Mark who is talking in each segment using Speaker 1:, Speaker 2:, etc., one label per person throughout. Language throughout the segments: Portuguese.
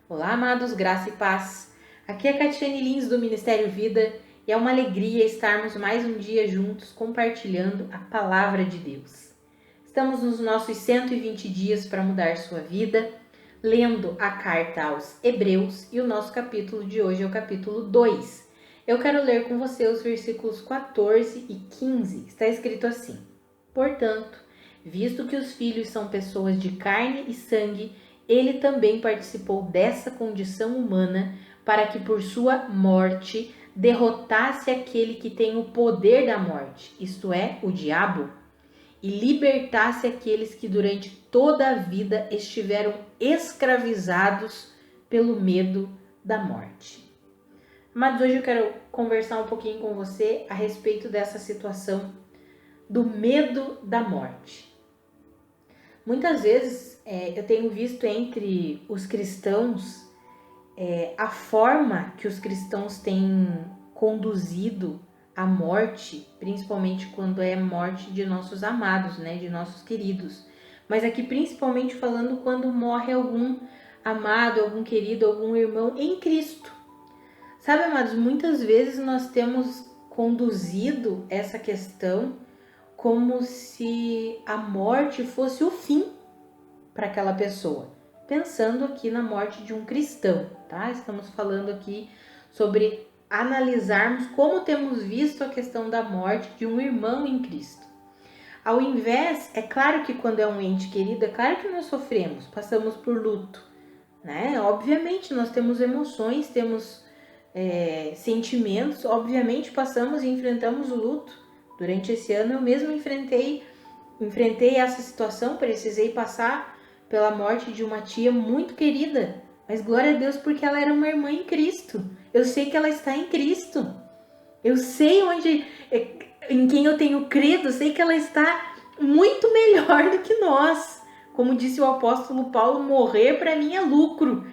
Speaker 1: Olá, amados, graça e paz. Aqui é a Catiane Lins do Ministério Vida e é uma alegria estarmos mais um dia juntos compartilhando a palavra de Deus. Estamos nos nossos 120 dias para mudar sua vida, lendo a carta aos Hebreus e o nosso capítulo de hoje é o capítulo 2. Eu quero ler com você os versículos 14 e 15. Está escrito assim: Portanto, visto que os filhos são pessoas de carne e sangue, ele também participou dessa condição humana para que por sua morte derrotasse aquele que tem o poder da morte, isto é, o diabo, e libertasse aqueles que durante toda a vida estiveram escravizados pelo medo da morte. Mas hoje eu quero conversar um pouquinho com você a respeito dessa situação do medo da morte. Muitas vezes eu tenho visto entre os cristãos a forma que os cristãos têm conduzido a morte, principalmente quando é morte de nossos amados, né, de nossos queridos. Mas aqui principalmente falando quando morre algum amado, algum querido, algum irmão em Cristo. Sabe, amados, muitas vezes nós temos conduzido essa questão como se a morte fosse o fim para aquela pessoa. Pensando aqui na morte de um cristão, tá? Estamos falando aqui sobre analisarmos como temos visto a questão da morte de um irmão em Cristo. Ao invés, é claro que quando é um ente querido, é claro que nós sofremos, passamos por luto, né? Obviamente nós temos emoções, temos sentimentos, obviamente passamos e enfrentamos o luto. Durante esse ano eu mesmo enfrentei essa situação, precisei passar pela morte de uma tia muito querida, mas glória a Deus porque ela era uma irmã em Cristo. Eu sei que ela está em Cristo. Eu sei em quem eu tenho crido, eu sei que ela está muito melhor do que nós. Como disse o apóstolo Paulo, morrer para mim é lucro.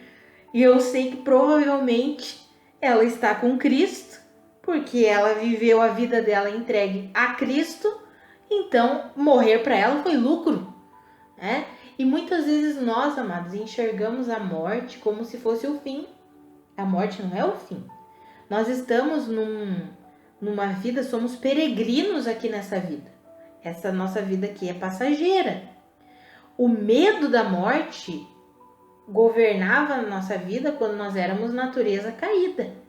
Speaker 1: E eu sei que provavelmente ela está com Cristo, porque ela viveu a vida dela entregue a Cristo, então morrer para ela foi lucro, né? E muitas vezes nós, amados, enxergamos a morte como se fosse o fim. A morte não é o fim. Nós estamos numa vida, somos peregrinos aqui nessa vida. Essa nossa vida aqui é passageira. O medo da morte governava a nossa vida quando nós éramos natureza caída.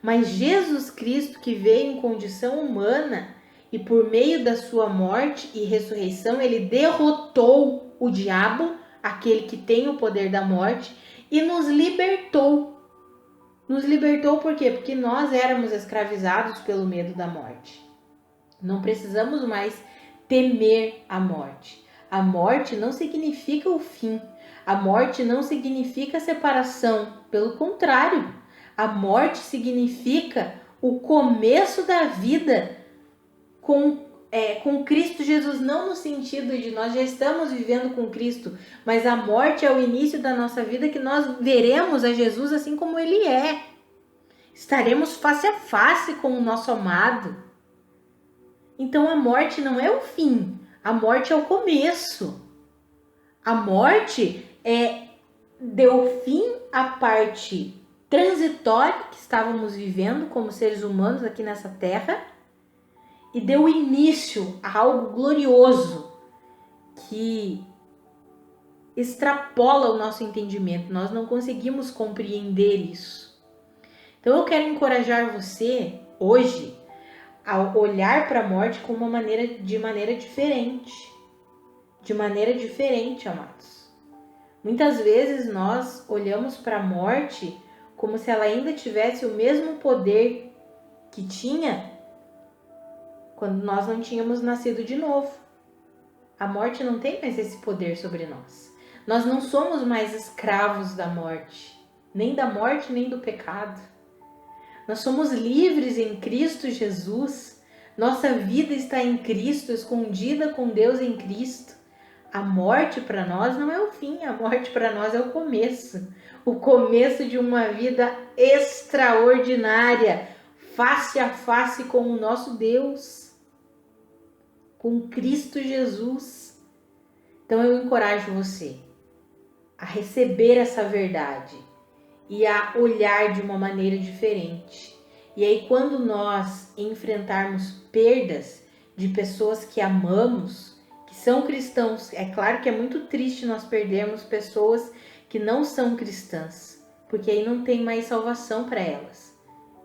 Speaker 1: Mas Jesus Cristo, que veio em condição humana e por meio da sua morte e ressurreição, ele derrotou o diabo, aquele que tem o poder da morte, e nos libertou. Nos libertou por quê? Porque nós éramos escravizados pelo medo da morte. Não precisamos mais temer a morte. A morte não significa o fim. A morte não significa separação. Pelo contrário, a morte significa o começo da vida com Cristo Jesus, não no sentido de nós já estamos vivendo com Cristo, mas a morte é o início da nossa vida que nós veremos a Jesus assim como Ele é. Estaremos face a face com o nosso amado. Então a morte não é o fim, a morte é o começo. A morte deu fim à parte transitória que estávamos vivendo como seres humanos aqui nessa terra e deu início a algo glorioso que extrapola o nosso entendimento. Nós não conseguimos compreender isso. Então eu quero encorajar você hoje a olhar para a morte de maneira diferente. De maneira diferente, amados. Muitas vezes nós olhamos para a morte como se ela ainda tivesse o mesmo poder que tinha quando nós não tínhamos nascido de novo. A morte não tem mais esse poder sobre nós. Nós não somos mais escravos da morte, nem da morte, nem do pecado. Nós somos livres em Cristo Jesus. Nossa vida está em Cristo, escondida com Deus em Cristo. A morte para nós não é o fim, a morte para nós é o começo de uma vida extraordinária, face a face com o nosso Deus, com Cristo Jesus. Então eu encorajo você a receber essa verdade e a olhar de uma maneira diferente. E aí, quando nós enfrentarmos perdas de pessoas que amamos, que são cristãos, é claro que é muito triste nós perdermos pessoas que não são cristãs, porque aí não tem mais salvação para elas.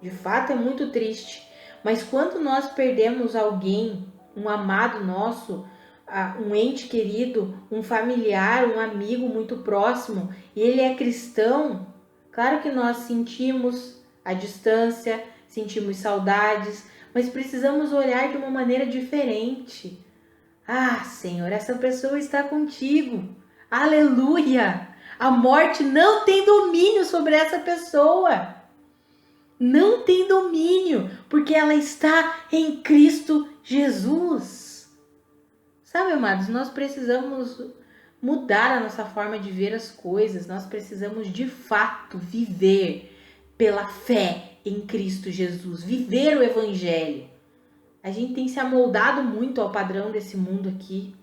Speaker 1: De fato, é muito triste. Mas quando nós perdemos alguém, um amado nosso, um ente querido, um familiar, um amigo muito próximo, e ele é cristão, claro que nós sentimos a distância, sentimos saudades, mas precisamos olhar de uma maneira diferente. Ah, Senhor, essa pessoa está contigo. Aleluia! A morte não tem domínio sobre essa pessoa. Não tem domínio, porque ela está em Cristo Jesus. Sabe, amados, nós precisamos mudar a nossa forma de ver as coisas. Nós precisamos, de fato, viver pela fé em Cristo Jesus. Viver o Evangelho. A gente tem se amoldado muito ao padrão desse mundo aqui.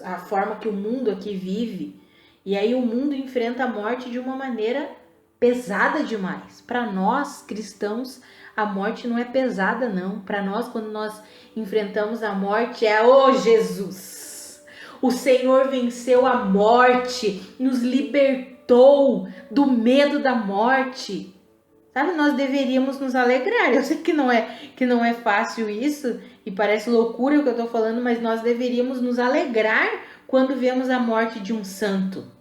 Speaker 1: A forma que o mundo aqui vive. E aí o mundo enfrenta a morte de uma maneira pesada demais. Para nós, cristãos, a morte não é pesada, não. Para nós, quando nós enfrentamos a morte, é Jesus. O Senhor venceu a morte, nos libertou do medo da morte. Sabe, nós deveríamos nos alegrar. Eu sei que não é fácil isso e parece loucura o que eu estou falando, mas nós deveríamos nos alegrar quando vemos a morte de um santo.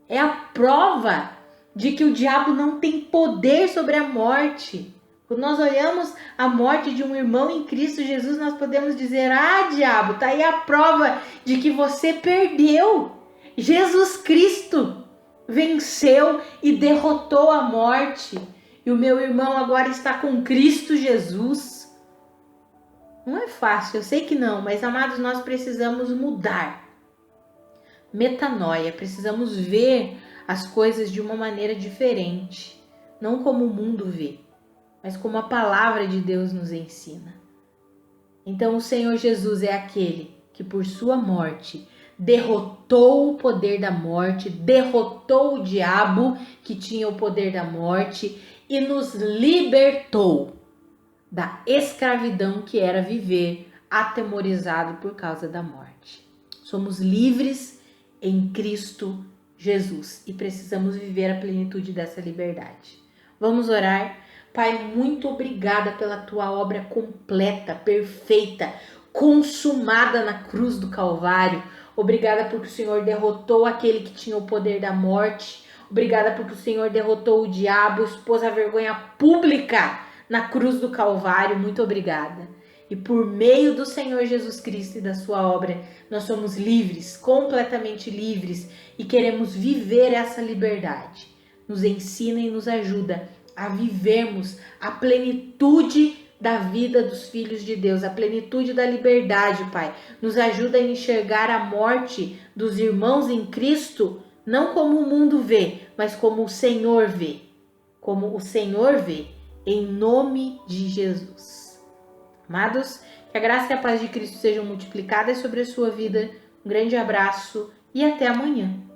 Speaker 1: É a prova de que o diabo não tem poder sobre a morte. Quando nós olhamos a morte de um irmão em Cristo Jesus, nós podemos dizer: ah, diabo, tá aí a prova de que você perdeu. Jesus Cristo venceu e derrotou a morte. E o meu irmão agora está com Cristo Jesus. Não é fácil, eu sei que não, mas amados, nós precisamos mudar. Metanoia, precisamos ver as coisas de uma maneira diferente, não como o mundo vê, mas como a palavra de Deus nos ensina. Então o Senhor Jesus é aquele que por sua morte derrotou o poder da morte, derrotou o diabo que tinha o poder da morte e nos libertou da escravidão que era viver atemorizado por causa da morte. Somos livres em Cristo Jesus e precisamos viver a plenitude dessa liberdade. Vamos orar. Pai, muito obrigada pela tua obra completa, perfeita, consumada na cruz do Calvário. Obrigada porque o Senhor derrotou aquele que tinha o poder da morte. Obrigada porque o Senhor derrotou o diabo, expôs a vergonha pública na cruz do Calvário. Muito obrigada. E por meio do Senhor Jesus Cristo e da sua obra, nós somos livres, completamente livres, e queremos viver essa liberdade. Nos ensina e nos ajuda a vivermos a plenitude da vida dos filhos de Deus, a plenitude da liberdade, Pai. Nos ajuda a enxergar a morte dos irmãos em Cristo, não como o mundo vê, mas como o Senhor vê. Como o Senhor vê, em nome de Jesus. Amados, que a graça e a paz de Cristo sejam multiplicadas sobre a sua vida. Um grande abraço e até amanhã.